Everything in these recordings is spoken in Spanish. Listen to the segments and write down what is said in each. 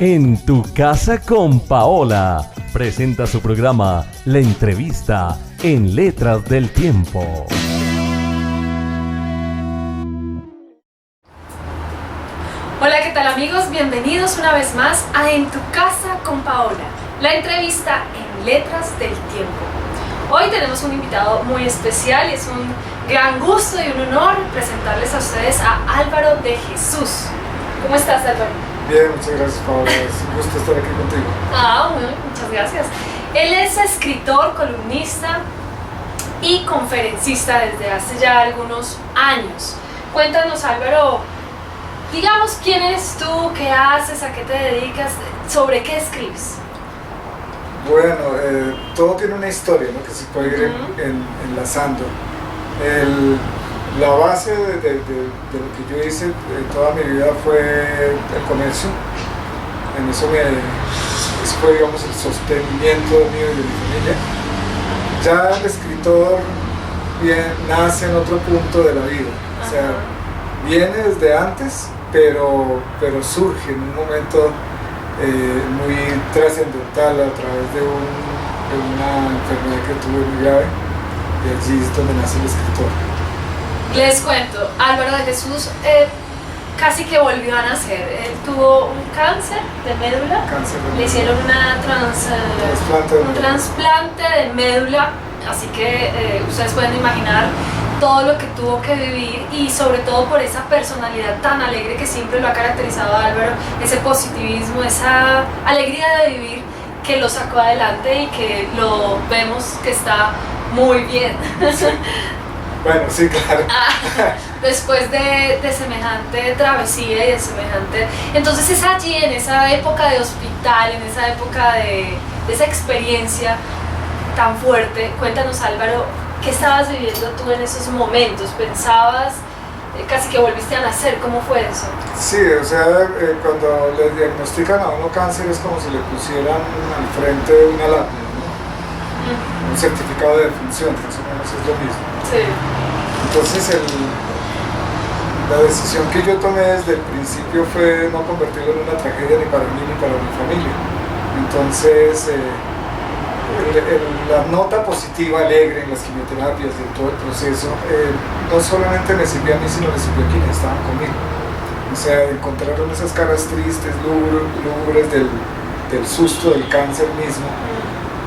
En tu casa con Paola presenta su programa La Entrevista en Letras del Tiempo. Hola, ¿qué tal amigos? Bienvenidos una vez más a En tu casa con Paola, la entrevista en Letras del Tiempo. Hoy tenemos un invitado muy especial y es un gran gusto y un honor presentarles a ustedes a Álvaro de Jesús. ¿Cómo estás, Álvaro? Bien, muchas gracias, Paola. Es un gusto estar aquí contigo. Bueno, muchas gracias. Él es escritor, columnista y conferencista desde hace ya algunos años. Cuéntanos, Álvaro, digamos, ¿quién eres tú? ¿Qué haces? ¿A qué te dedicas? ¿Sobre qué escribes? Bueno, todo tiene una historia, ¿no?, que se puede ir enlazando. La base de lo que yo hice toda mi vida fue el comercio. En eso fue, digamos, el sostenimiento mío y de mi familia. Ya el escritor nace en otro punto de la vida. O sea, viene desde antes, pero surge en un momento muy trascendental a través de una enfermedad que tuve muy grave, y allí es donde nace el escritor. Les cuento, Álvaro de Jesús casi que volvió a nacer. Él tuvo un cáncer de médula, le hicieron un trasplante de médula, así que ustedes pueden imaginar todo lo que tuvo que vivir, y sobre todo por esa personalidad tan alegre que siempre lo ha caracterizado a Álvaro, ese positivismo, esa alegría de vivir que lo sacó adelante y que lo vemos que está muy bien. Sí. Bueno, sí, claro. Después de semejante travesía y de semejante... Entonces es allí, en esa época de hospital, en esa época de esa experiencia tan fuerte. Cuéntanos, Álvaro, ¿qué estabas viviendo tú en esos momentos? ¿Pensabas casi que volviste a nacer? ¿Cómo fue eso? Sí, o sea, cuando le diagnostican a uno cáncer es como si le pusieran al frente una lápida, ¿no? Un certificado de defunción, más o menos es lo mismo. Sí. Entonces la decisión que yo tomé desde el principio fue no convertirlo en una tragedia ni para mí ni para mi familia. Entonces la nota positiva, alegre en las quimioterapias y en todo el proceso, no solamente me sirvió a mí, sino le sirvió a quienes estaban conmigo. O sea, encontraron esas caras tristes, lúgubres del susto del cáncer mismo,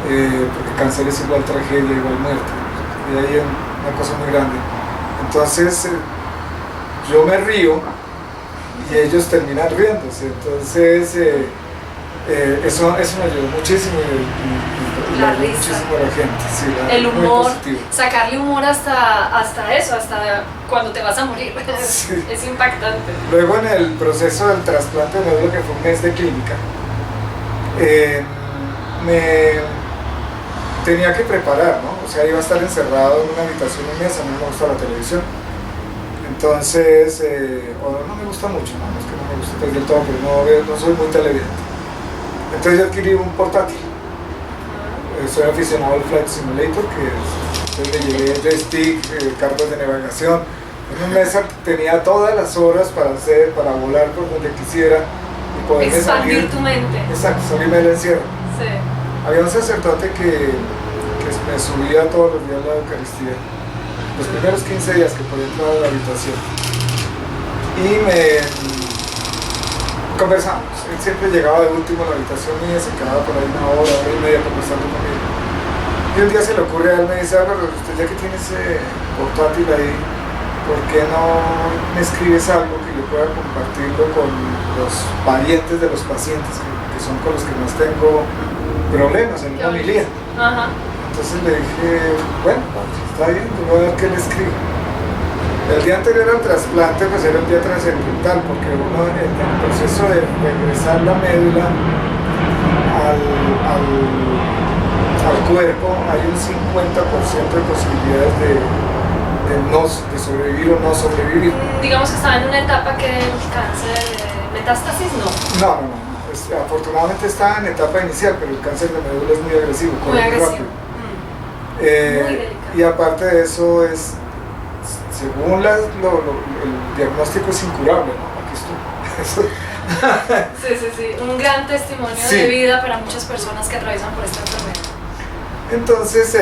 porque cáncer es igual tragedia, igual muerte, y ahí hay una cosa muy grande. Entonces yo me río y ellos terminan riéndose. Entonces eso me ayudó muchísimo y la ayudó risa, muchísimo a la gente. Sí, el humor, muy sacarle humor hasta eso, hasta cuando te vas a morir. Sí. Es impactante. Luego, en el proceso del trasplante de médula, que fue un mes de clínica, me tenía que preparar, ¿no? O sea, iba a estar encerrado en una habitación un mes. A mí no me gusta la televisión. Entonces, no me gusta mucho, ¿no? Es que no me gusta pues, del todo, pero no soy muy televidente. Entonces yo adquirí un portátil. Soy aficionado al Flight Simulator, entonces le llevé joystick, cartas de navegación. En un mes tenía todas las horas para volar por donde quisiera y poderme expandir salir. Tu mente. Exacto, salirme del encierro. Sí. Había un sacerdote que me subía todos los días a la Eucaristía, los primeros 15 días que podía entrar a la habitación, y conversamos. Él siempre llegaba de último a la habitación y se quedaba por ahí una hora y media conversando conmigo. Y un día se le ocurre a él, me dice: Álvaro, usted ya que tiene ese portátil ahí, ¿por qué no me escribes algo que yo pueda compartirlo con los parientes de los pacientes que son con los que más tengo problemas en una homilía? Entonces le dije: bueno, está bien, yo voy a ver qué le escribo. El día anterior al trasplante pues era un día trascendental, porque uno en el proceso de regresar la médula al cuerpo hay un 50% de posibilidades de sobrevivir o no sobrevivir. Digamos que estaba en una etapa que el cáncer de metástasis No. Afortunadamente estaba en etapa inicial, pero el cáncer de médula es muy agresivo, muy agresivo. rápido. Muy delicado. Y aparte de eso según el diagnóstico es incurable, ¿no? Aquí estoy. Sí, un gran testimonio de vida para muchas personas que atraviesan por esta enfermedad. Entonces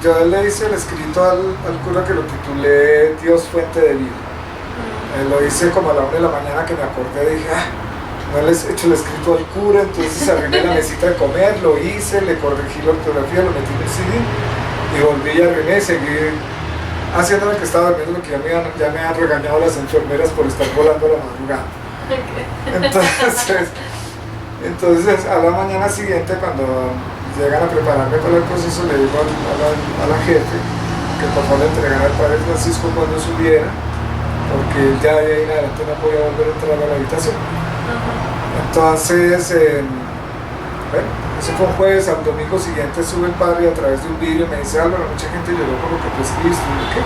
yo le hice el escrito al cura que lo titulé Dios fuente de vida. Lo hice como a la 1 de la mañana que me acordé, dije, no les he hecho el escrito al cura, entonces arreglé la mesita de comer, lo hice, le corregí la ortografía, lo metí en el CD y volví a arreglé y seguí haciendo lo que estaba durmiendo, lo que ya me han regañado las enfermeras por estar volando a la madrugada. Entonces a la mañana siguiente, cuando llegan a prepararme para el proceso, le digo a la jefe que por favor le entregara al padre Francisco cuando subiera, porque él ya de ahí en adelante no podía volver a entrar a la habitación. Entonces, bueno, eso fue un jueves. Al domingo siguiente sube el padre a través de un vídeo y me dice, Álvaro, mucha gente lloró por lo que tú escribiste, ¿y qué?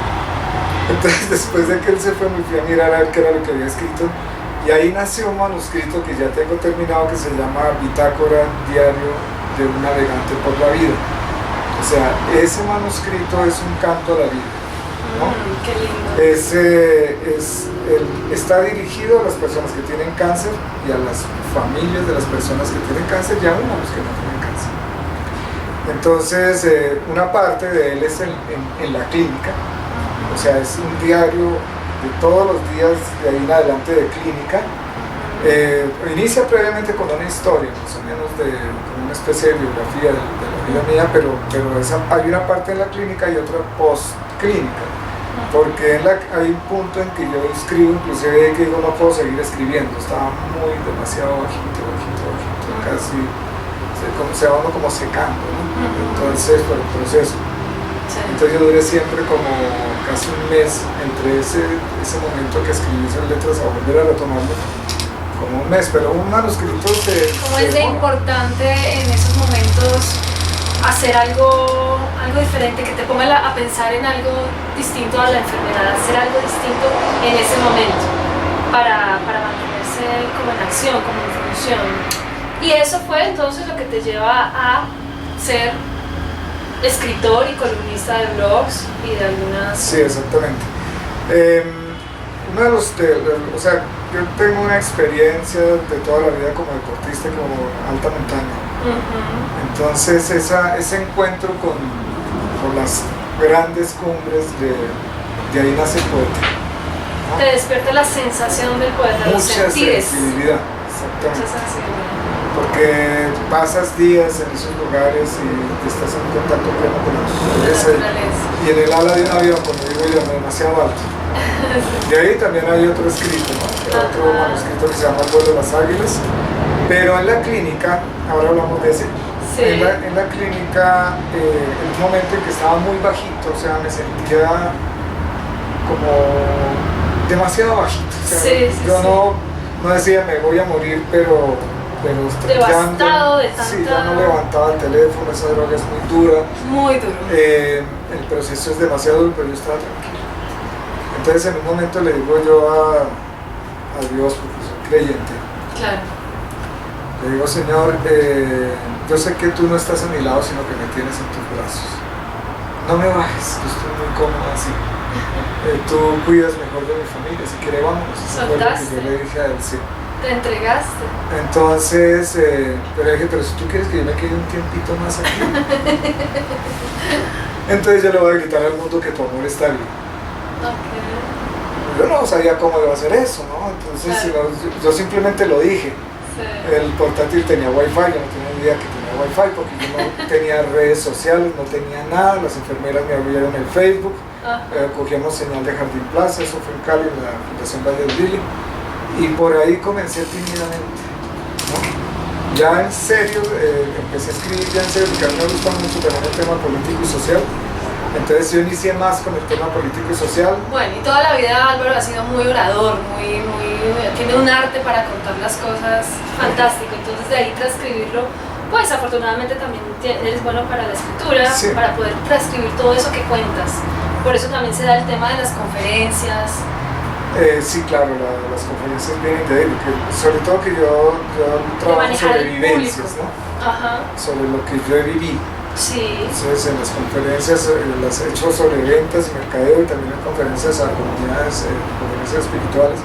Entonces, después de que él se fue, me fui a mirar a ver qué era lo que había escrito, y ahí nació un manuscrito que ya tengo terminado, que se llama Bitácora Diario de un Navegante por la Vida. O sea, ese manuscrito es un canto a la vida, ¿no? Qué lindo. Está dirigido a las personas que tienen cáncer y a las familias de las personas que tienen cáncer y aún a los que no tienen cáncer. Entonces, una parte de él es en la clínica, o sea, es un diario de todos los días de ahí en adelante de clínica. Inicia previamente con una historia, más o menos como una especie de biografía de la vida mía, pero hay una parte en la clínica y otra post-clínica, porque hay un punto en que yo escribo, inclusive que digo, no puedo seguir escribiendo, estaba demasiado bajito, casi se va uno como secando, ¿no? Entonces, por el proceso. Entonces yo duré siempre como casi un mes entre ese momento que escribí esas letras a volver a retomarlo, como un mes, pero un manuscrito ¿Cómo es de importante en esos momentos hacer algo diferente, que te ponga a pensar en algo distinto a la enfermedad, hacer algo distinto en ese momento para mantenerse como en acción, como en función? Y eso fue entonces lo que te lleva a ser escritor y columnista de blogs y de algunas... Sí, exactamente. O sea, yo tengo una experiencia de toda la vida como deportista, como alta montaña. Entonces ese encuentro con las grandes cumbres de ahí nace el poeta, ¿no? Te despierta la sensación del poeta, los sentires. Sensibilidad, exactamente. Mucha sensibilidad. Porque pasas días en esos lugares y estás en contacto pleno con la naturaleza. Y en el ala de un avión, como digo yo, demasiado alto. De ahí también hay otro escrito, ¿no? Otro manuscrito que se llama El vuelo de las águilas. Pero en la clínica, ahora hablamos de ese. Sí. En la clínica, en un momento en que estaba muy bajito, o sea, me sentía como demasiado bajito. O sea, yo no decía me voy a morir, pero devastado de tanta... Sí, ya no levantaba el teléfono, esa droga es muy dura. Muy duro. El proceso es demasiado duro, pero yo estaba tranquilo. Entonces en un momento le digo yo a Dios, porque soy creyente. Claro. Le digo, Señor, yo sé que tú no estás a mi lado, sino que me tienes en tus brazos. No me bajes, yo estoy muy cómodo así. Tú cuidas mejor de mi familia, si quieres vámonos. Eso fue lo que yo le dije a él, sí. Te entregaste. Entonces, pero dije, pero si tú quieres que yo me quede un tiempito más aquí. Entonces yo le voy a gritar al mundo que tu amor está bien. Okay. Yo no sabía cómo iba a hacer eso, ¿no? Entonces claro. yo simplemente lo dije. Sí. El portátil tenía wifi, yo no tenía idea que tenía wifi porque yo no tenía redes sociales, no tenía nada. Las enfermeras me abrieron el Facebook, cogíamos señal de Jardín Plaza, eso fue en Cali, en la Fundación Valle del Lili. Y por ahí comencé tímidamente, ¿no? Ya en serio, empecé a escribir ya en serio, porque a mí me gusta mucho también el tema político y social. Entonces yo inicié más con el tema político y social. Bueno, y toda la vida Álvaro ha sido muy orador, tiene un arte para contar las cosas fantástico. Entonces de ahí transcribirlo, pues afortunadamente también eres bueno para la escritura, sí, para poder transcribir todo eso que cuentas. Por eso también se da el tema de las conferencias. Sí, claro, las conferencias vienen de ahí, porque sobre todo que yo trabajo sobre vivencias, ¿no? Ajá. Sobre lo que yo he vivido. Sí. Entonces en las conferencias las he hecho sobre ventas y mercadeo y también en conferencias a comunidades, conferencias espirituales.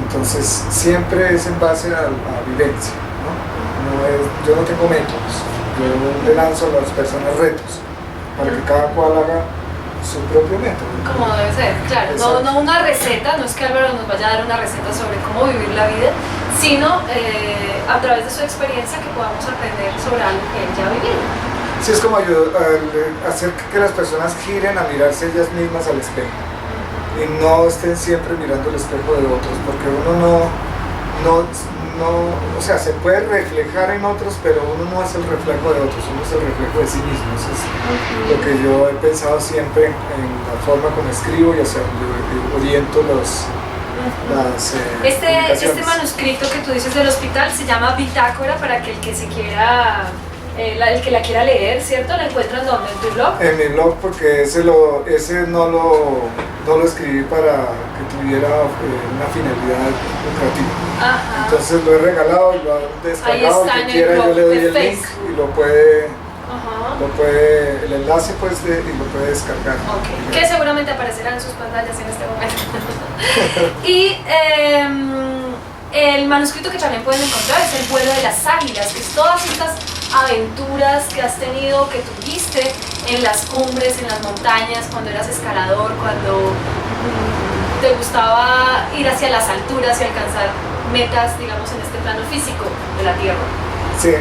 Entonces siempre es en base a vivencia, ¿no? Yo no tengo métodos, yo le lanzo a las personas retos para que cada cual haga su propio método. Como debe ser, claro. No una receta, no es que Álvaro nos vaya a dar una receta sobre cómo vivir la vida, sino a través de su experiencia que podamos aprender sobre algo que él ya ha vivido. Sí, es como hacer que las personas giren a mirarse ellas mismas al espejo y no estén siempre mirando el espejo de otros, porque uno o sea, se puede reflejar en otros, pero uno no es el reflejo de otros, uno es el reflejo de sí mismo. Eso es lo que yo he pensado siempre en la forma como escribo y hacia donde oriento este manuscrito que tú dices del hospital se llama Bitácora, para que el que se quiera, el que la quiera leer, ¿cierto? ¿La encuentran dónde? ¿En tu blog? En mi blog, porque ese no lo escribí para que tuviera una finalidad lucrativa. Ajá. Entonces lo he regalado y lo han descargado. Ahí está, el que quiera, yo le doy el link y lo puede, el enlace pues, y lo puede descargar. Okay. Que seguramente aparecerá en sus pantallas en este momento. Y el manuscrito que también pueden encontrar es El vuelo de las águilas, que es todas estas aventuras que has tenido, que tuviste en las cumbres, en las montañas, cuando eras escalador, cuando te gustaba ir hacia las alturas y alcanzar metas, digamos, en este plano físico de la Tierra. Sí,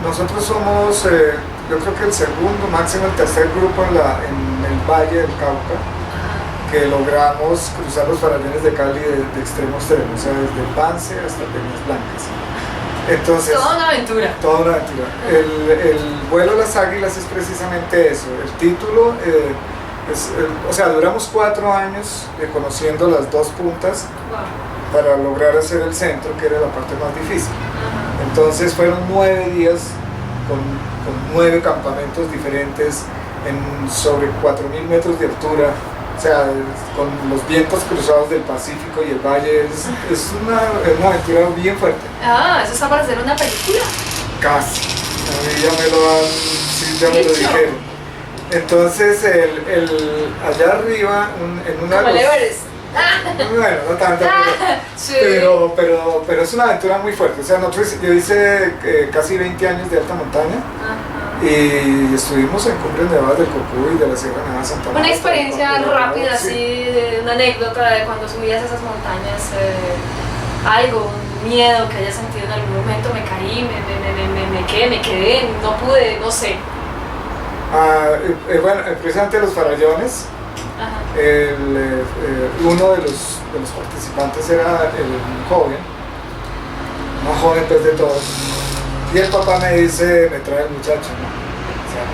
nosotros somos, yo creo que el segundo, máximo el tercer grupo en el Valle del Cauca, que logramos cruzar los farallones de Cali de extremo a extremo, o sea, desde Pance hasta Peñas Blancas. Entonces, toda una aventura. Toda una aventura. El vuelo de las águilas es precisamente eso. El título, o sea, duramos 4 años conociendo las dos puntas para lograr hacer el centro, que era la parte más difícil. Entonces fueron 9 días con 9 campamentos diferentes sobre 4.000 metros de altura. O sea, con los vientos cruzados del Pacífico y el valle, es una aventura bien fuerte. Eso está para hacer una película. Casi. A mí ya me lo dijeron. Entonces, allá arriba, en una... Como el Everest. Bueno, no tanto, sí. pero es una aventura muy fuerte. O sea, yo hice casi 20 años de alta montaña. Y estuvimos en Cumbres Nevadas del Cocuy y de la Sierra Nevada de Santa Marta. Una experiencia rápida, así, de una anécdota de cuando subías esas montañas, algo, un miedo que hayas sentido en algún momento, me caí, me quedé, no pude, no sé. Bueno, precisamente los farallones, uno de los participantes era un joven, más joven pues de todos. Y el papá me dice, me trae el muchacho, ¿no? O sea,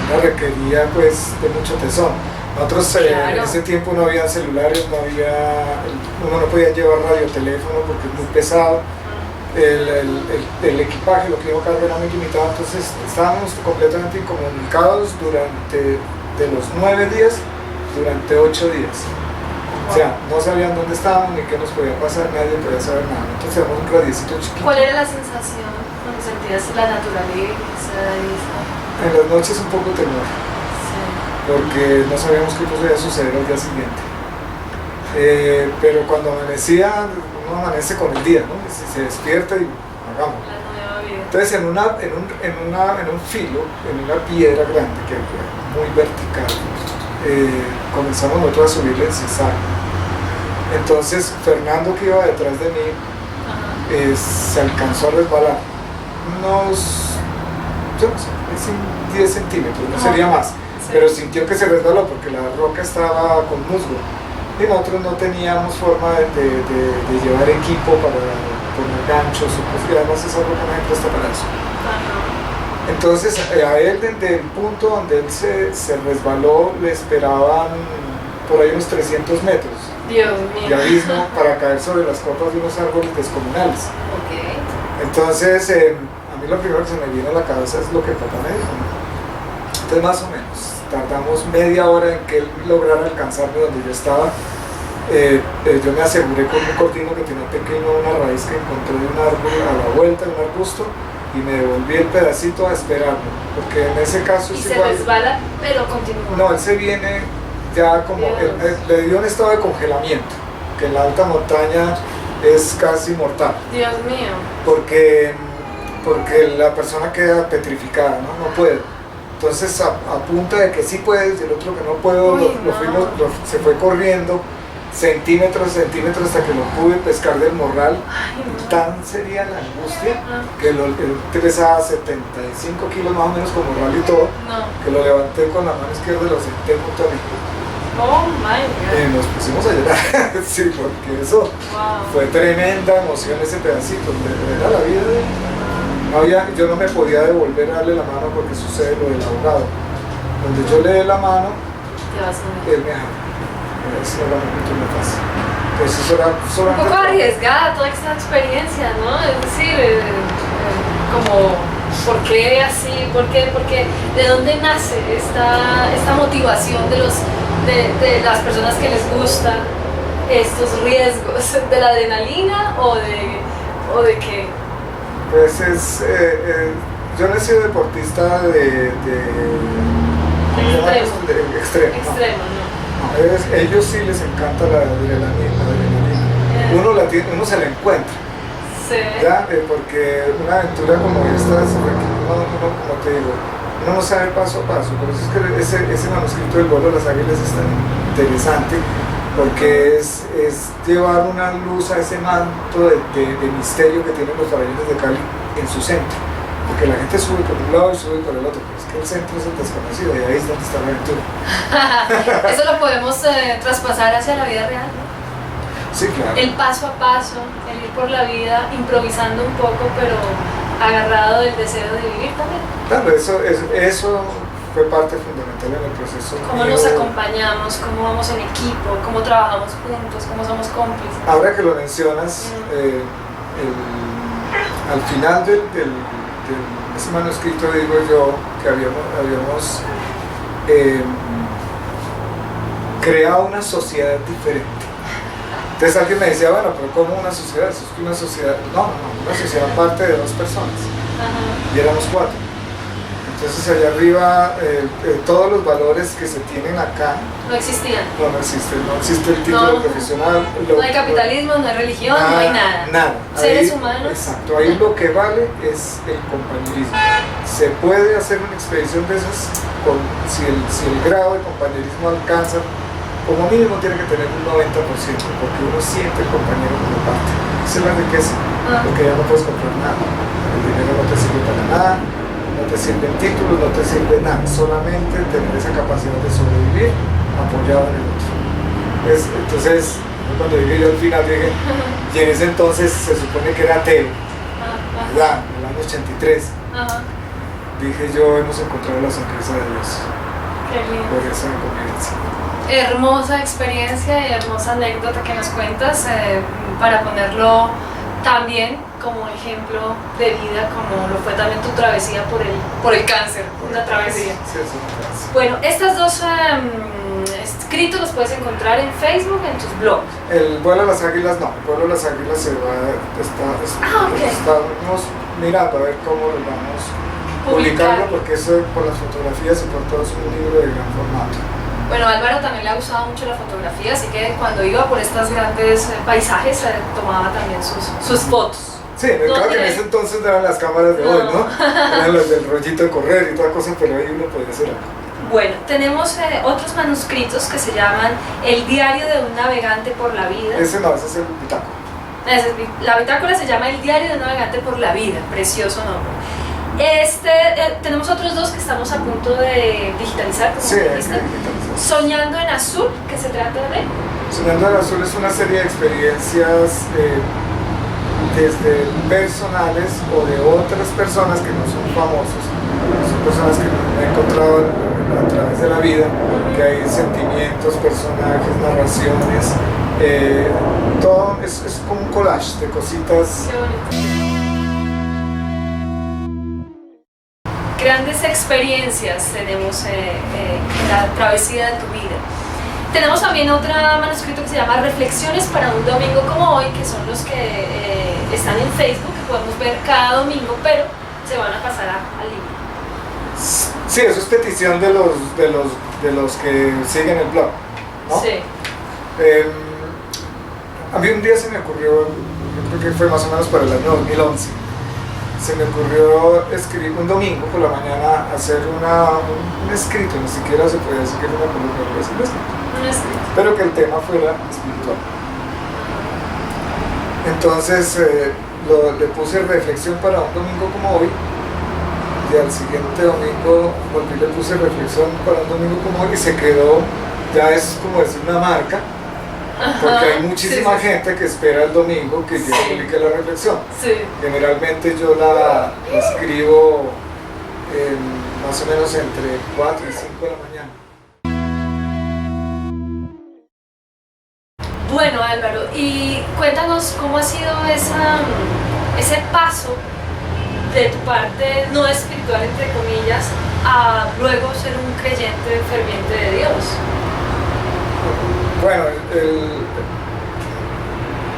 la requería pues de mucho tesón. Nosotros en ese tiempo no había celulares, uno no podía llevar radioteléfono porque es muy pesado. El equipaje, lo que iba a cargar era muy limitado, entonces estábamos completamente incomunicados de los 9 días, durante 8 días. O sea, no sabían dónde estábamos ni qué nos podía pasar, nadie podía saber nada. Entonces éramos un radiecito chiquito. ¿Cuál era la sensación cuando sentías la naturaleza? En las noches un poco temor, porque no sabíamos qué podía suceder al día siguiente. Pero cuando amanecía, uno amanece con el día, ¿no? Se despierta y hagamos. Entonces en un filo, en una piedra grande que fue muy vertical, comenzamos nosotros a subirle en zigzag. Entonces Fernando, que iba detrás de mí, se alcanzó a resbalar yo no sé, 10 centímetros, no sería más, pero sintió que se resbaló porque la roca estaba con musgo y nosotros no teníamos forma de llevar equipo para poner ganchos, y además esa roca no se presta para eso. Entonces a él, desde el punto donde él se resbaló, le esperaban por ahí unos 300 metros de abismo para caer sobre las copas de unos árboles descomunales. Entonces a mí lo primero que se me viene a la cabeza es lo que el papá me dijo, ¿no? Entonces más o menos tardamos media hora en que él lograra alcanzarme donde yo estaba. Yo me aseguré con un cortino que tenía pequeño, una raíz que encontré de un árbol a la vuelta, de un arbusto, y me devolví el pedacito a esperarlo, porque en ese caso es igual. ¿Y se resbala, pero continúa? No, él se viene ya como le dio un estado de congelamiento, que en la alta montaña es casi mortal. Dios mío. Porque la persona queda petrificada, ¿no? No puede. Entonces a punta de que sí puedes y el otro que no puedo, se fue corriendo centímetros hasta que lo pude pescar del morral. Ay, no. Tan sería la angustia que él pesaba 75 kilos más o menos con morral y todo, que lo levanté con la mano izquierda y lo senté junto a mi culo. Oh my God. Y nos pusimos a llorar, sí, porque eso fue tremenda emoción, ese pedacito, era la vida de él. Yo no me podía devolver a darle la mano porque sucede lo del ahogado. Donde yo le dé la mano, él me jala. Eso era muy fácil. Entonces eso era un poco arriesgada toda esta experiencia, ¿no? Es decir, como, ¿por qué así? ¿Por qué? ¿De dónde nace esta motivación de las personas que les gustan estos riesgos? ¿De la adrenalina o de qué? Pues yo no he sido deportista de extremo. ¿no? Ellos sí les encanta la adrenalina. Uno se la encuentra. Sí. ¿Ya? Porque una aventura como esta, como te digo, uno no sabe paso a paso. Por eso es que ese manuscrito del vuelo de las águilas es tan interesante, porque es llevar una luz a ese manto de misterio que tienen los pabellones de Cali en su centro. Porque la gente sube por un lado y sube por el otro, pero es que el centro es el desconocido y ahí es donde está la aventura. Eso lo podemos traspasar hacia la vida real, ¿no? Sí, claro. El paso a paso, el ir por la vida improvisando un poco, pero agarrado del deseo de vivir también. Claro, eso fue parte fundamental en el proceso. Cómo nos acompañamos, cómo vamos en equipo, cómo trabajamos juntos, cómo somos cómplices. Ahora que lo mencionas, al final de ese manuscrito digo yo que habíamos creado una sociedad diferente. Entonces alguien me decía, bueno, pero ¿cómo una sociedad? Eso es que una sociedad, una sociedad parte de dos personas. Ajá. Y éramos 4. Entonces allá arriba todos los valores que se tienen acá no existían. No existe el título profesional. No hay capitalismo, no hay religión, no hay nada. Nada. Seres humanos. Exacto, ahí lo que vale es el compañerismo. Se puede hacer una expedición de esas si el grado de compañerismo alcanza, como mínimo tiene que tener un 90%, porque uno siente el compañero como parte. Esa es la riqueza, porque ya no puedes comprar nada. El dinero no te sirve para nada. No te sirven títulos, no te sirve nada, solamente tener esa capacidad de sobrevivir apoyado en el otro. Entonces, cuando llegué yo al final, dije, y en ese entonces se supone que era ateo, ¿verdad? En el año 83, dije yo, hemos encontrado la sonrisa de Dios. Qué lindo. Por esa convivencia. Hermosa experiencia y hermosa anécdota que nos cuentas, para ponerlo también como ejemplo de vida, como lo fue también tu travesía por el cáncer, una travesía. Sí, es una travesía. Bueno, estos dos escritos los puedes encontrar en Facebook, en tus blogs. El vuelo de las águilas no, el vuelo de las águilas se va, estamos mirando a ver cómo lo vamos publicando, porque eso por las fotografías y por todo es un libro de gran formato. Bueno, a Álvaro también le ha gustado mucho la fotografía, así que cuando iba por estos grandes paisajes tomaba también sus fotos. Sí, claro que en ese entonces eran las cámaras de hoy, ¿no? Eran las del rollito de correr y toda cosa, pero ahí uno podía hacer algo. Bueno, tenemos otros manuscritos que se llaman El diario de un navegante por la vida. Ese no, ese es el bitácora. La bitácora se llama El diario de un navegante por la vida, precioso nombre. Tenemos otros dos que estamos a punto de digitalizar, como dijiste. Soñando en Azul, ¿qué se trata de? Soñando en Azul es una serie de experiencias desde personales o de otras personas que no son famosos, son personas que me he encontrado a través de la vida, que hay sentimientos, personajes, narraciones, todo es como un collage de cositas. Qué bonito. Grandes experiencias tenemos en la travesía de tu vida. Tenemos también otro manuscrito que se llama Reflexiones para un domingo como hoy, que son los que están en Facebook, que podemos ver cada domingo, pero se van a pasar al libro. Sí, eso es petición de los que siguen el blog. ¿no? Sí. A mí un día se me ocurrió, yo creo que fue más o menos para el año 2011, se me ocurrió escribir un domingo por la mañana, hacer un escrito, ni siquiera se podía decir que era una columna, un escrito, pero que el tema fuera espiritual. Entonces le puse reflexión para un domingo como hoy, y al siguiente domingo volví y le puse reflexión para un domingo como hoy, y se quedó, ya es como decir una marca. Porque hay muchísima gente que espera el domingo que yo publique la reflexión. Sí. Generalmente yo la escribo más o menos entre 4 y 5 de la mañana. Bueno, Álvaro, y cuéntanos cómo ha sido ese paso de tu parte no espiritual, entre comillas, a luego ser un creyente ferviente de Dios. Bueno, el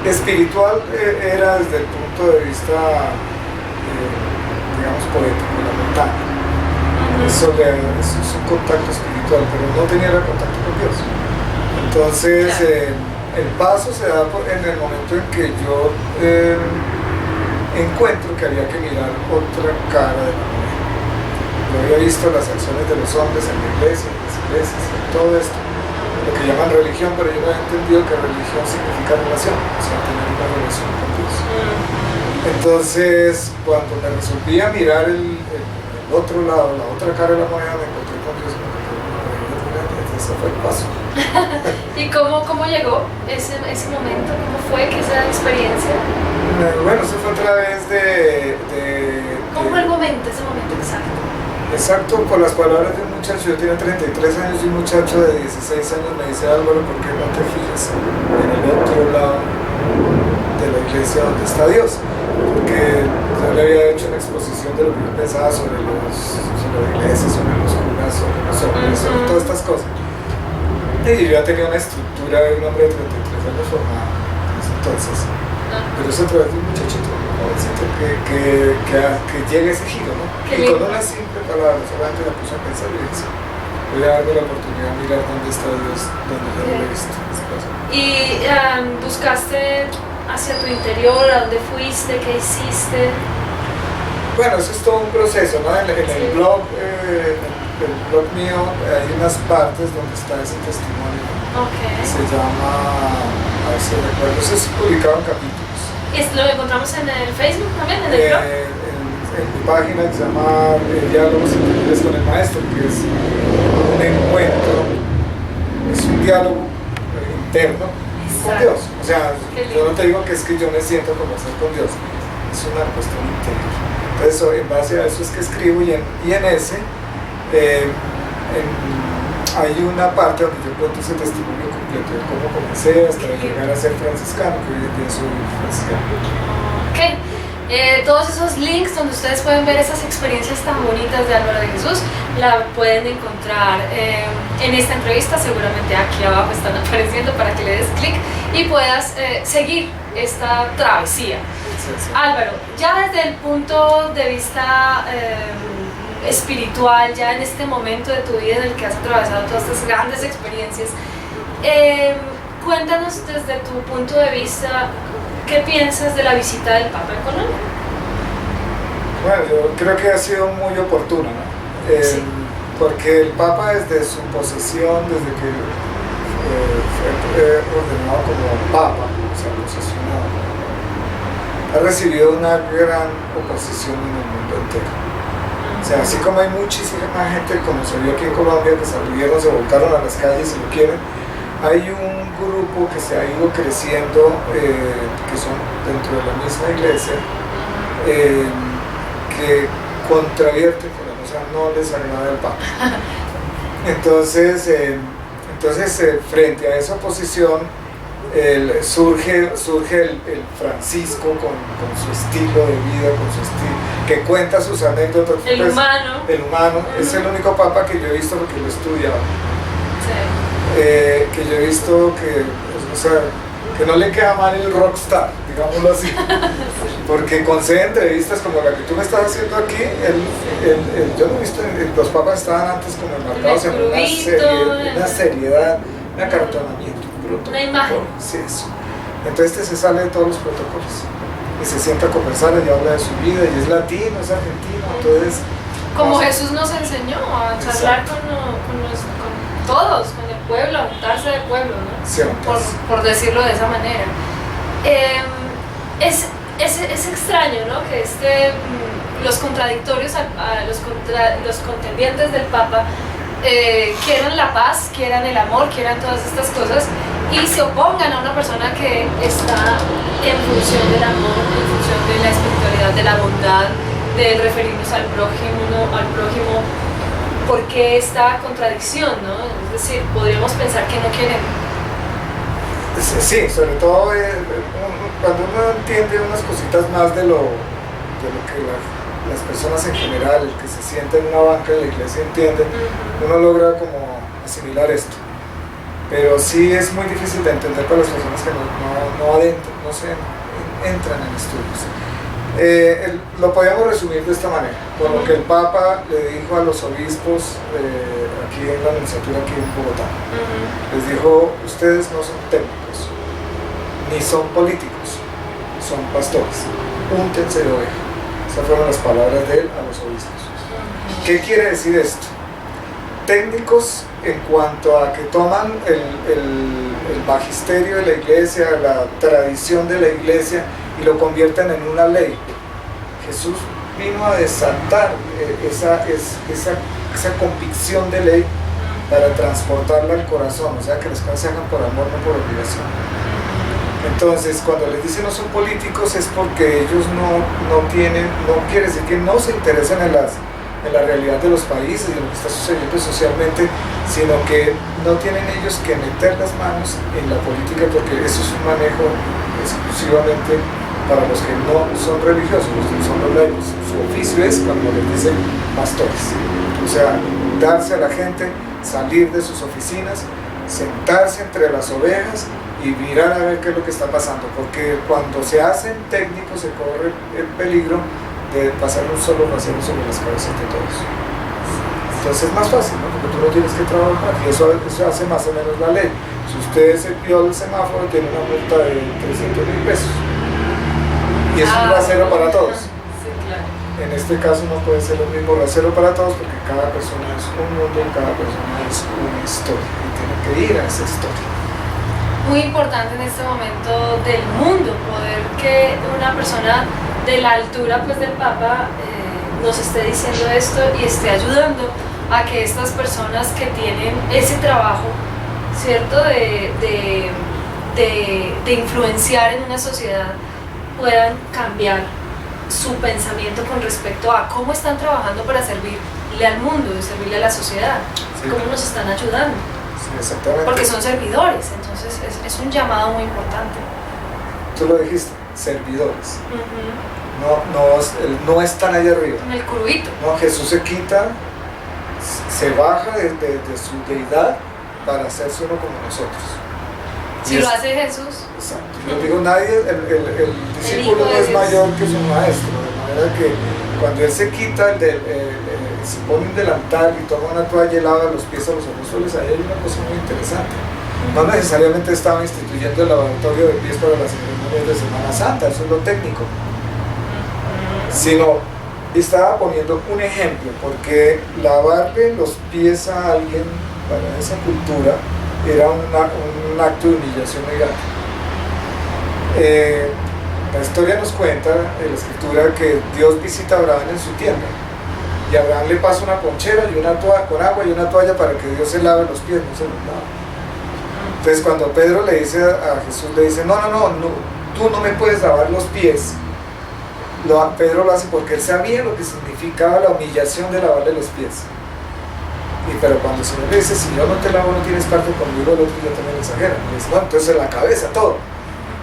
espiritual era desde el punto de vista, digamos, poético, lamentable. Eso es un contacto espiritual, pero no tenía el contacto con Dios. Entonces, el paso se da en el momento en que yo encuentro que había que mirar otra cara de la moneda. Yo había visto las acciones de los hombres en la iglesia, en las iglesias, en todo esto, lo que llaman religión, pero yo no he entendido que religión significa relación, o sea, tener una relación con Dios. Entonces, cuando me resolví a mirar el otro lado, la otra cara de la moneda, me encontré con Dios, ese fue el paso. ¿Y cómo llegó ese momento? ¿Cómo fue que esa experiencia? Bueno, eso fue a través ¿Cómo fue el momento, ese momento exacto? Exacto, por las palabras de un muchacho. Yo tenía 33 años y un muchacho de 16 años me dice: Álvaro, ¿por qué no te fijas en el otro lado de la iglesia donde está Dios? Porque yo le había hecho una exposición de lo que yo pensaba sobre la iglesia, sobre los curas, sobre los hombres, sobre todas estas cosas. Y yo ya tenía una estructura de un hombre de 33 años formado entonces. Pero eso a través de un muchachito jovencito que llega ese giro, ¿no? Y con una simple palabra, solamente la puse a pensar y dije: voy a darme la oportunidad de mirar dónde está Dios, donde yo no lo he visto. ¿Y buscaste hacia tu interior? ¿A dónde fuiste? ¿Qué hiciste? Bueno, eso es todo un proceso, ¿no? En el blog mío hay unas partes donde está ese testimonio. Okay. Se llama, a ver si recuerdo, eso es publicado en capítulos. ¿Y lo encontramos en el Facebook también, en el blog? En mi página que se llama Diálogos Interiores con el Maestro, que es un encuentro, es un diálogo interno con Dios. O sea, yo no te digo que es que yo me siento a conversar con Dios, es una cuestión interior. Entonces, en base a eso es que escribo, y en ese hay una parte donde yo cuento ese testimonio completo de cómo comencé hasta llegar a ser franciscano, que hoy en día soy franciscano. Okay. Todos esos links donde ustedes pueden ver esas experiencias tan bonitas de Álvaro de Jesús, la pueden encontrar en esta entrevista. Seguramente aquí abajo están apareciendo para que le des clic y puedas seguir esta travesía. Sí. Álvaro, ya desde el punto de vista espiritual, ya en este momento de tu vida en el que has atravesado todas estas grandes experiencias, cuéntanos desde tu punto de vista, ¿qué piensas de la visita del Papa en Colombia? Bueno, yo creo que ha sido muy oportuna, ¿no? Sí. Porque el Papa, desde su posesión, desde que fue ordenado como Papa, o sea, posesionado, ha recibido una gran oposición en el mundo entero. O sea, así como hay muchísima gente, como se vio aquí en Colombia, que salieron, se volcaron a las calles si lo quieren, hay un grupo que se ha ido creciendo, que son dentro de la misma iglesia, que contravierten, o sea, no les agrada el Papa. Entonces, frente a esa oposición, surge el Francisco con su estilo de vida, con su estilo, que cuenta sus anécdotas. El humano. El humano, es el único Papa que yo he visto, porque lo he estudiado. Sí. Que yo he visto que, o sea, que no le queda mal el rockstar, digámoslo así. Porque concede entrevistas como la que tú me estás haciendo aquí. Yo no he visto, los papas estaban antes como enmarcados en una seriedad, un acartonamiento, una imagen. Sí, eso. Entonces se sale de todos los protocolos y se sienta a conversar y habla de su vida, y es latino, es argentino, entonces... Como Jesús nos enseñó a charlar con todos, con el pueblo, a juntarse del pueblo, ¿no? Sí, por decirlo de esa manera. Es extraño, ¿no? Que los contradictorios, los contendientes del Papa quieran la paz, quieran el amor, quieran todas estas cosas y se opongan a una persona que está en función del amor, en función de la espiritualidad, de la bondad, de referirnos al prójimo. ¿Por qué esta contradicción, no? Es decir, podríamos pensar que no quieren. Sí, sobre todo cuando uno entiende unas cositas más de lo que las personas en general, que se sienten en una banca de la iglesia entienden, uno logra como asimilar esto. Pero sí es muy difícil de entender para las personas que no se entran en estudios. Lo podríamos resumir de esta manera, con lo que el Papa le dijo a los obispos aquí en la nunciatura aquí en Bogotá. Les dijo: ustedes no son técnicos, ni son políticos, son pastores, úntense de oveja. Esas fueron las palabras de él a los obispos. ¿Qué quiere decir esto? Técnicos en cuanto a que toman el magisterio de la iglesia, la tradición de la iglesia, y lo convierten en una ley. Jesús vino a desatar esa convicción de ley para transportarla al corazón, o sea, que las cosas se hagan por amor, no por obligación. Entonces, cuando les dicen no son políticos, es porque ellos no quiere decir que no se interesen en la realidad de los países y en lo que está sucediendo socialmente, sino que no tienen ellos que meter las manos en la política, porque eso es un manejo exclusivamente para los que no son religiosos, los que son los laicos. Su oficio es, cuando les dicen, pastores. O sea, darse a la gente, salir de sus oficinas, sentarse entre las ovejas y mirar a ver qué es lo que está pasando, porque cuando se hacen técnicos se corre el peligro de pasar un solo rasero sobre las cabezas de todos. Entonces es más fácil, ¿no? Porque tú no tienes que trabajar, y eso hace más o menos la ley. Si usted se viola el semáforo, tiene una multa de 300.000 pesos. Y es un rasero para todos. Sí, claro. En este caso no puede ser el mismo rasero para todos, porque cada persona es un mundo y cada persona es una historia, y tiene que ir a esa historia. Muy importante en este momento del mundo poder que una persona de la altura pues del Papa nos esté diciendo esto y esté ayudando a que estas personas que tienen ese trabajo, ¿cierto?, de influenciar en una sociedad, puedan cambiar su pensamiento con respecto a cómo están trabajando para servirle al mundo y servirle a la sociedad, sí, cómo nos están ayudando. Sí, exactamente. Porque son servidores, entonces es un llamado muy importante. Tú lo dijiste, servidores. No están allá arriba. En el curvito. No, Jesús se quita, se baja de su deidad para hacerse uno como nosotros. Si lo hace Jesús. Exacto. Yo digo, nadie, el discípulo no es mayor que su maestro, de manera que cuando él se quita, se pone un delantal y toma una toalla y lava los pies a los apóstoles, ahí hay una cosa muy interesante. No necesariamente estaba instituyendo el lavatorio de pies para las ceremonias de Semana Santa, eso es lo técnico, sino estaba poniendo un ejemplo, porque lavarle los pies a alguien para esa cultura era un acto de humillación muy grande. La historia nos cuenta en la escritura que Dios visita a Abraham en su tienda, y a Abraham le pasa una ponchera y una toalla con agua y una toalla para que Dios se lave los pies, no se los lava. Entonces cuando Pedro le dice a Jesús, le dice, no, tú no me puedes lavar los pies, Pedro lo hace porque él sabía lo que significaba la humillación de lavarle los pies. Pero cuando el Señor le dice, si yo no te lavo no tienes parte conmigo, el otro ya también exagera. Y dice, no, entonces la cabeza, todo.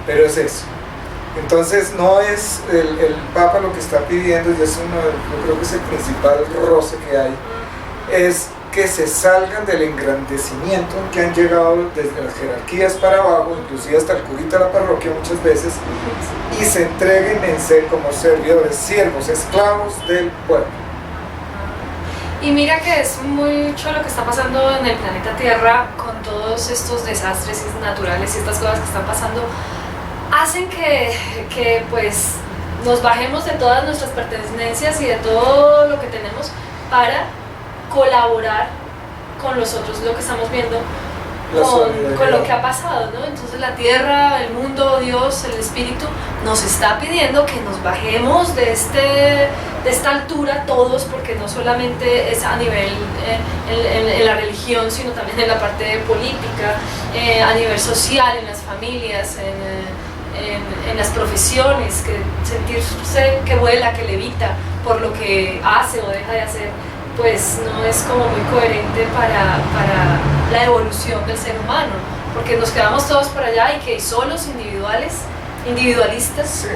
Pero es eso. Entonces no es el Papa lo que está pidiendo, y es yo creo que es el principal roce que hay, es que se salgan del engrandecimiento que han llegado desde las jerarquías para abajo, inclusive hasta el curita de la parroquia muchas veces, y se entreguen en ser como servidores, siervos, esclavos del pueblo. Y mira que es mucho lo que está pasando en el planeta Tierra con todos estos desastres naturales y estas cosas que están pasando, hacen que pues nos bajemos de todas nuestras pertenencias y de todo lo que tenemos para colaborar con los otros, lo que estamos viendo con lo que ha pasado, ¿no? Entonces la tierra, el mundo, Dios, el espíritu nos está pidiendo que nos bajemos de esta altura todos, porque no solamente es a nivel en la religión, sino también en la parte política, a nivel social, en las familias, en las profesiones, que sentirse que vuela, que levita por lo que hace o deja de hacer, pues no es como muy coherente para la evolución del ser humano, porque nos quedamos todos por allá y que solos, individualistas, sí,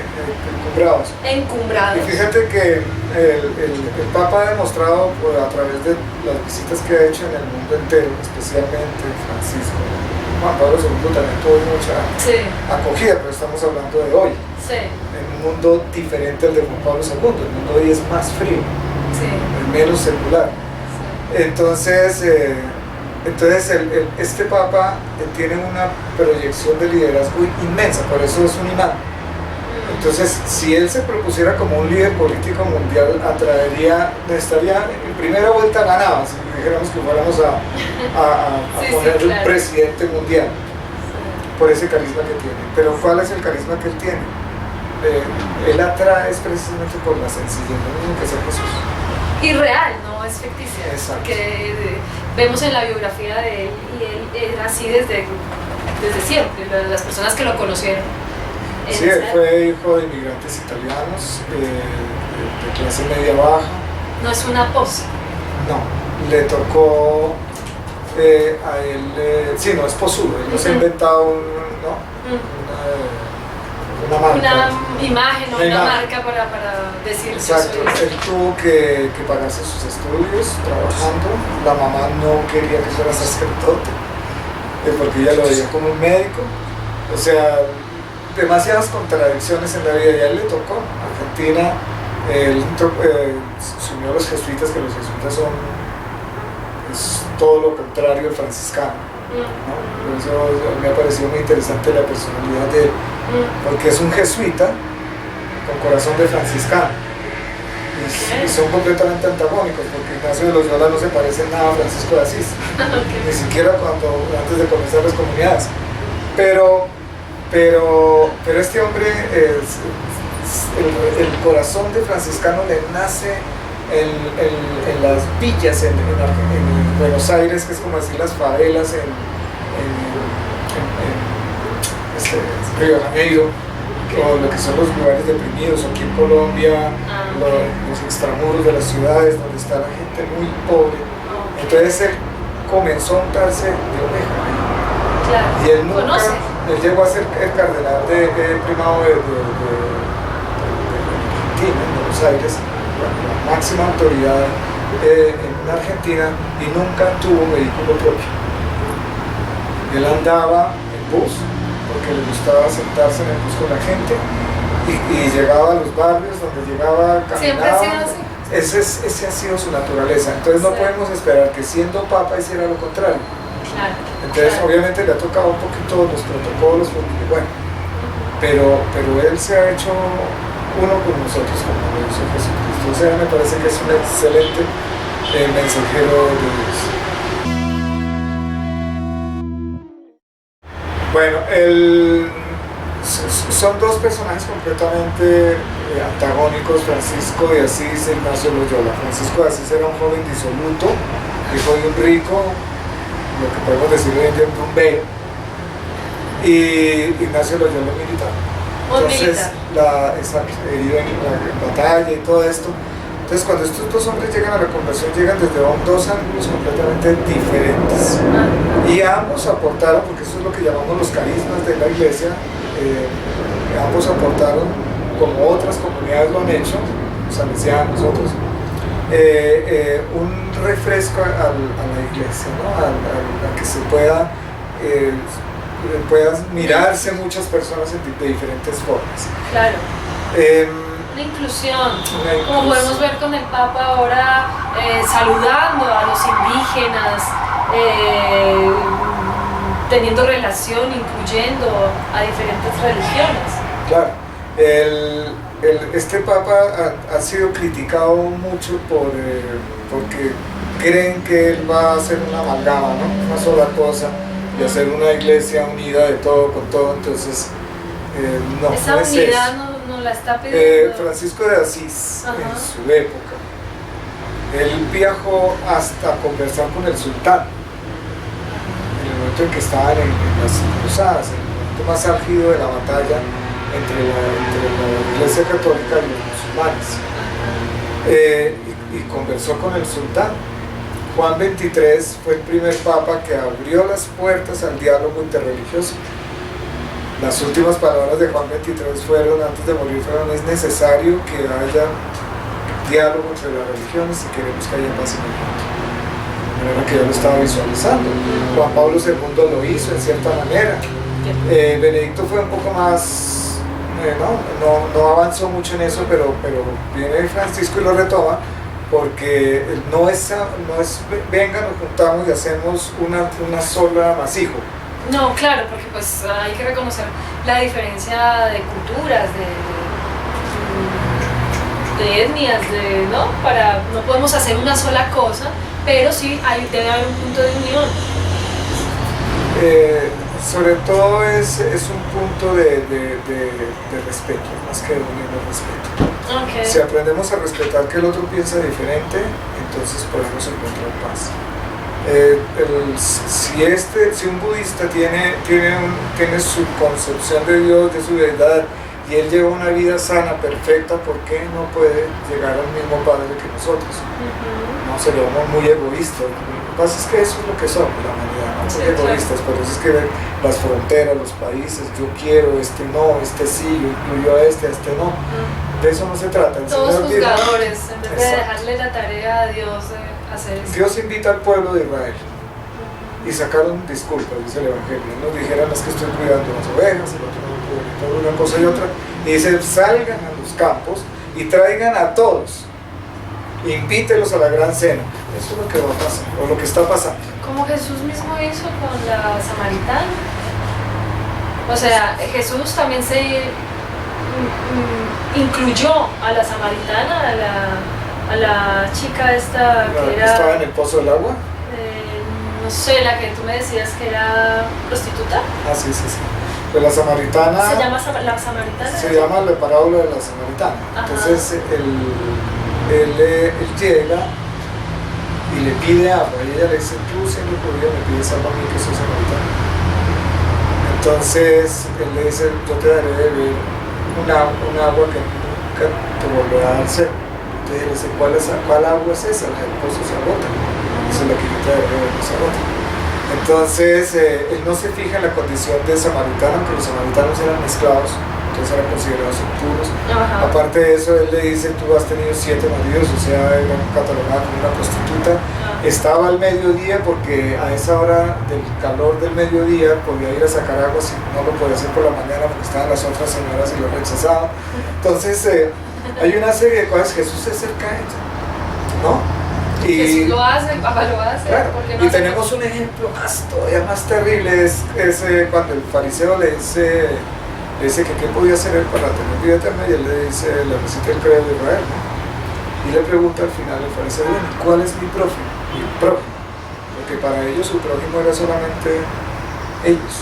encumbrados. Y fíjate que el Papa ha demostrado a través de las visitas que ha hecho en el mundo entero, especialmente Francisco. Juan Pablo II también tuvo mucha acogida, pero estamos hablando de hoy, en un mundo diferente al de Juan Pablo II. El mundo hoy es más frío, menos secular. Entonces este Papa tiene una proyección de liderazgo inmensa, por eso es un imán. Entonces, si él se propusiera como un líder político mundial, estaría en primera vuelta ganaba, si dijéramos que fuéramos a poner un presidente mundial, por ese carisma que tiene. Pero ¿cuál es el carisma que él tiene? Él atrae es precisamente por la sencillez, lo mismo que sea Jesús. Y real, no es ficticia. Exacto. Que vemos en la biografía de él, y él era así desde siempre, las personas que lo conocieron. Sí, él fue hijo de inmigrantes italianos, de clase media baja. No es una pose. No, le tocó a él, sí, no es posudo, él no se ha inventado una marca. Una imagen o una marca para decir. Exacto, él tuvo que pagarse sus estudios trabajando, la mamá no quería que fuera sacerdote, porque ella lo veía como un médico, o sea, demasiadas contradicciones en la vida, y a él le tocó. Argentina, él se unió a los jesuitas, que los jesuitas es todo lo contrario al franciscano, ¿no? Por eso me ha parecido muy interesante la personalidad de él, porque es un jesuita con corazón de franciscano, y son completamente antagónicos, porque Ignacio de Loyola no se parece nada a Francisco de Asís, ni siquiera antes de comenzar las comunidades, pero este hombre, el corazón de franciscano le nace en las villas en Buenos Aires, que es como decir las favelas en Río de Janeiro, o lo que son los lugares deprimidos, aquí en Colombia, los extramuros de las ciudades donde está la gente muy pobre. Entonces él comenzó a untarse de oveja. Claro. Y él nunca, él llegó a ser el cardenal primado de Argentina, en Buenos Aires, la máxima autoridad en Argentina, y nunca tuvo un vehículo propio. Él andaba en bus, porque le gustaba sentarse en el bus con la gente, y llegaba a los barrios donde llegaba, caminaba. Siempre ha sido así. Ese ha sido su naturaleza. Entonces no podemos esperar que siendo papa hiciera lo contrario. Claro. Entonces obviamente le ha tocado un poquito los protocolos, bueno, pero él se ha hecho uno con nosotros, como lo hizo Jesucristo. O sea, me parece que es un excelente mensajero de Dios. Bueno, son dos personajes completamente antagónicos, Francisco de Asís e Ignacio Loyola. Francisco de Asís era un joven disoluto, hijo de un rico, lo que podemos decir hoy en día un rumbero, y Ignacio Loyola militar. Entonces, herido en la batalla y todo esto. Entonces, cuando estos dos hombres llegan a la conversión, llegan desde dos ángulos completamente diferentes. Y ambos aportaron, porque eso es lo que llamamos los carismas de la iglesia, ambos aportaron, como otras comunidades lo han hecho, salesianos, otros, un refresco a la iglesia, ¿no? a que se puedan mirarse muchas personas de diferentes formas. Claro. Una inclusión, como podemos ver con el Papa ahora saludando a los indígenas, teniendo relación, incluyendo a diferentes religiones. Claro, este Papa ha sido criticado mucho porque creen que él va a hacer una amalgama, ¿no? Una sola cosa, y hacer una iglesia unida de todo con todo, entonces no. Esa unidad no la está pidiendo. Francisco de Asís, en su época, él viajó hasta conversar con el sultán, en el momento en que estaban en las cruzadas, en el momento más álgido de la batalla entre la Iglesia Católica y los musulmanes, y conversó con el sultán. Juan XXIII fue el primer papa que abrió las puertas al diálogo interreligioso. Las últimas palabras de Juan XXIII fueron, antes de morir, fueron: es necesario que haya diálogo entre las religiones si queremos que haya paz en el mundo. De manera que yo lo estaba visualizando. Juan Pablo II lo hizo en cierta manera. Benedicto fue un poco más, no avanzó mucho en eso, pero viene Francisco y lo retoma, porque no es venga, nos juntamos y hacemos una sola masijo. No, claro, porque pues hay que reconocer la diferencia de culturas, de etnias, no podemos hacer una sola cosa, pero sí debe haber un punto de unión. Sobre todo es un punto de respeto, más que de unión, de respeto. Okay. Si aprendemos a respetar que el otro piensa diferente, entonces podemos encontrar paz. Si un budista tiene su concepción de Dios, de su deidad, y él lleva una vida sana, perfecta, ¿por qué no puede llegar al mismo Padre que nosotros? No, seríamos muy egoístas. Lo que pasa es que eso es lo que somos, la humanidad, ¿no? Muy egoístas, por eso es que las fronteras, los países, yo quiero, este no, este sí, yo incluyo a este no. De eso no se trata. Todos juzgadores, en vez de dejarle la tarea a Dios de hacer eso. Dios invita al pueblo de Israel y sacaron disculpas, dice el Evangelio. Nos dijeron: es que estoy cuidando las ovejas, el otro no puede evitar una cosa y otra. Y dice: salgan a los campos y traigan a todos, invítelos a la gran cena. Eso es lo que va a pasar, o lo que está pasando. Como Jesús mismo hizo con la samaritana. O sea, Jesús también se incluyó a la samaritana, a la chica esta que era... ¿Estaba en el pozo del agua? No sé, la que tú me decías que era prostituta. Ah, sí. Pues la samaritana... ¿Se llama la samaritana? Se llama la parábola de la samaritana. Ajá. Entonces él llega y le pide agua, y ella le dice: tú siendo judío me pides agua a mí que soy samaritana. Entonces él le dice: yo te daré de beber un agua que nunca te volverá a dar sed. Entonces él dice: ¿cuál agua es esa? La del pozo se agota. Esa es la que yo te daré de beber, no se agota. Entonces él no se fija en la condición de samaritano, aunque los samaritanos eran esclavos, entonces eran considerados impuros. Ajá. Aparte de eso, él le dice: tú has tenido 7 maridos, o sea, era catalogada como una prostituta. Ajá. Estaba al mediodía, porque a esa hora del calor del mediodía podía ir a sacar agua, si no lo podía hacer por la mañana porque estaban las otras señoras y lo rechazaban. Entonces hay una serie de cosas. Jesús se acerca a ella, ¿no? Y Jesús lo hace, el Papa lo hace. Claro. No y tenemos un ejemplo todavía más terrible, es cuando el fariseo le dice que qué podía hacer él para tener vida eterna, y él le recita el credo de Israel, ¿no? Y le pregunta al final el fariseo: bueno, ¿cuál es mi prójimo? Mi prójimo. Porque para ellos su prójimo era solamente ellos,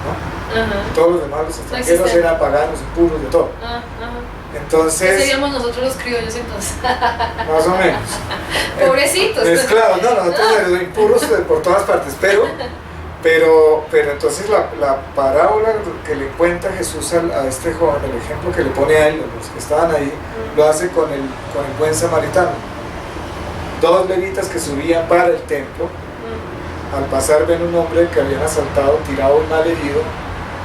¿no? Todos los demás, los extranjeros, eran paganos, impuros, de todo. Entonces, ¿qué seríamos nosotros los criollos entonces? Más o menos. Pobrecitos. Claro, nosotros somos impuros por todas partes, pero entonces la parábola que le cuenta Jesús a este joven, el ejemplo que le pone a él, a los que estaban ahí, lo hace con el buen samaritano. 2 levitas que subían para el templo, al pasar ven un hombre que habían asaltado, tirado y mal herido,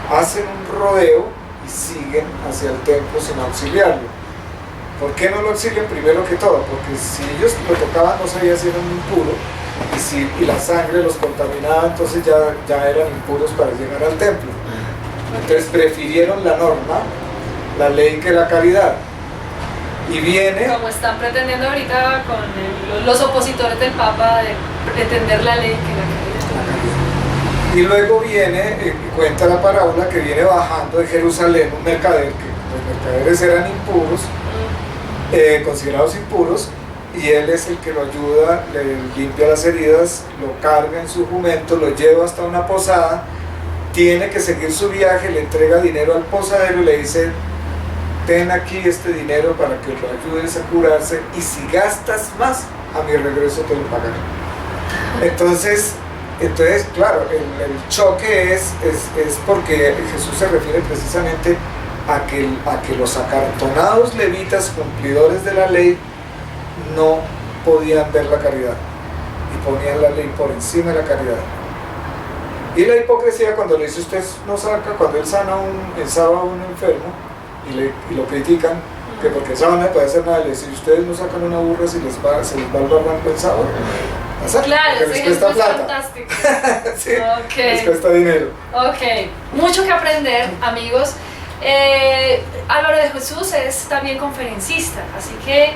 hacen un rodeo y siguen hacia el templo sin auxiliarlo. ¿Por qué no lo auxilian? Primero que todo, porque si ellos lo tocaban no sabía si eran impuros, y la sangre los contaminaba, entonces ya eran impuros para llegar al templo. Entonces prefirieron la norma, la ley, que la caridad. Y viene... Como están pretendiendo ahorita con los opositores del Papa de pretender la ley que la caridad. Y luego viene, cuenta la parábola que viene bajando de Jerusalén un mercader, que los mercaderes eran impuros, considerados impuros, y él es el que lo ayuda, le limpia las heridas, lo carga en su jumento, lo lleva hasta una posada, tiene que seguir su viaje, le entrega dinero al posadero y le dice: ten aquí este dinero para que lo ayudes a curarse, y si gastas más, a mi regreso te lo pagaré. Entonces claro, el choque es porque Jesús se refiere precisamente a que los acartonados levitas, cumplidores de la ley, no podían ver la caridad y ponían la ley por encima de la caridad. Y la hipocresía, cuando le dice: usted no saca, cuando él sana el sábado a un enfermo y lo critican, que porque el sábado no puede hacer nada, le dice: ustedes no sacan una burra si se les va el barranco el sábado. Claro, les cuesta plata. Fantástico. Sí, les cuesta dinero. Ok, mucho que aprender, amigos. Álvaro de Jesús es también conferencista, así que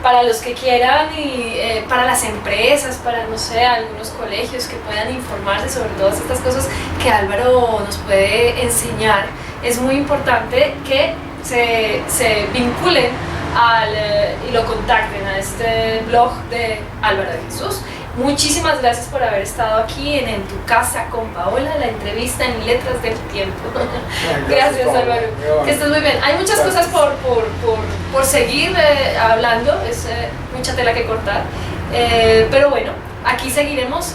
para los que quieran y para las empresas, para, no sé, algunos colegios que puedan informarse sobre todas estas cosas que Álvaro nos puede enseñar, es muy importante que se vinculen y lo contacten a este blog de Álvaro de Jesús. Muchísimas gracias por haber estado aquí en Tu Casa con Paola, la entrevista en Letras del Tiempo. Gracias, Álvaro. Que estés muy bien. Hay muchas cosas por seguir hablando, es mucha tela que cortar. Pero bueno, aquí seguiremos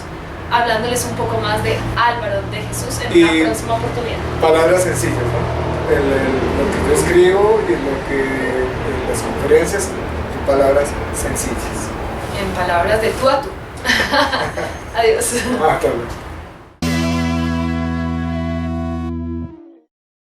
hablándoles un poco más de Álvaro de Jesús en la próxima oportunidad. Palabras sencillas, ¿no? Lo que yo escribo y lo que en las conferencias, en palabras sencillas. En palabras de tú a tú. Adiós. Hasta luego.